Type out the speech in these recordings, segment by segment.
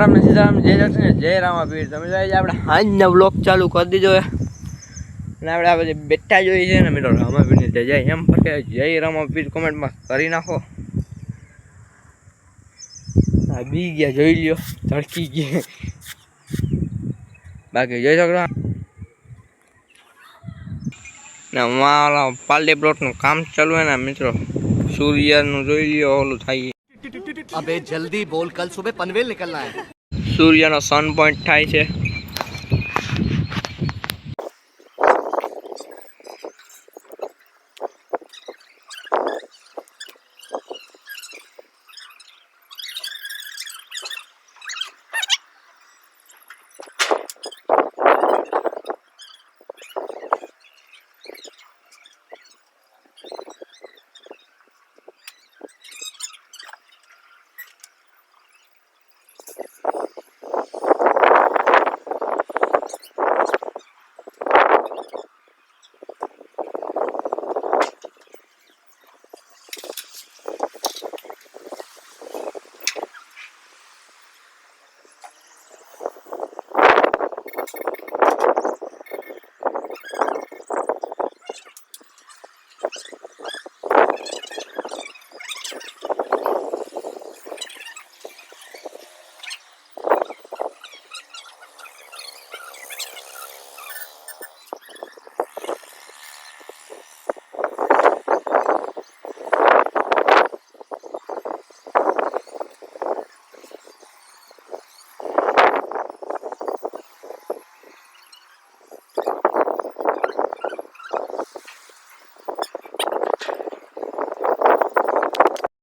રામ સીતારામ જય જશે જય રામાપીર તમે જોઈએ આપણે આજનો બ્લોગ ચાલુ કરી દીધો અને આપણે આ બધી બેઠા જોઈએ છે ને મિત્રો રામાપીરની જય એમ પર જય રામાપીર કોમેન્ટમાં કરી નાખો. આ બી ગયા જોઈ લ્યો ધડકી ગયા બાકી જોઈ શકો ને અમારા પાલડી પ્લોટનું કામ ચાલુ હોય ને મિત્રો સૂર્યનું જોઈ લ્યો ઓલું થાય. अबे जल्दी बोल कल सुबह पनवेल निकलना है. સૂર્યનો સન પોઈન્ટ થાય છે.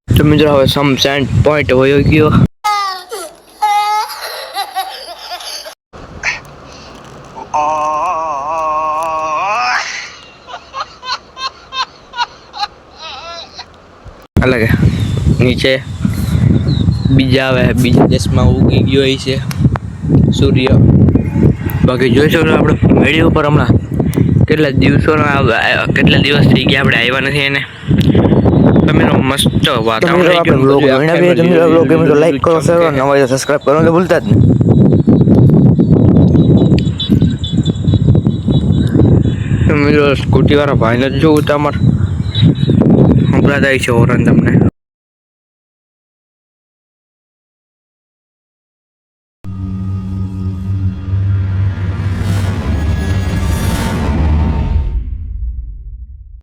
તો મિત્રો હવે સન પોઈન્ટ વયો ગયો. અલગ નીચે બીજા આવે બીજા દેશમાં ઉગી ગયો છે સૂર્ય. બાકી જોઈ શકો આપણે મેળી ઉપર હમણાં કેટલા દિવસ થઈ ગયા આપણે આવ્યા નથી એને. મસ્ત વાતાવરણ લાઈક કરો શેર નવા સબસ્ક્રાઇબ કરવાનું ભૂલતા જ નહીં. મિત્રો સ્કૂટી વાળા ભાઈને જ જોવું તમારે સંભળાતા છે હોરન તમને.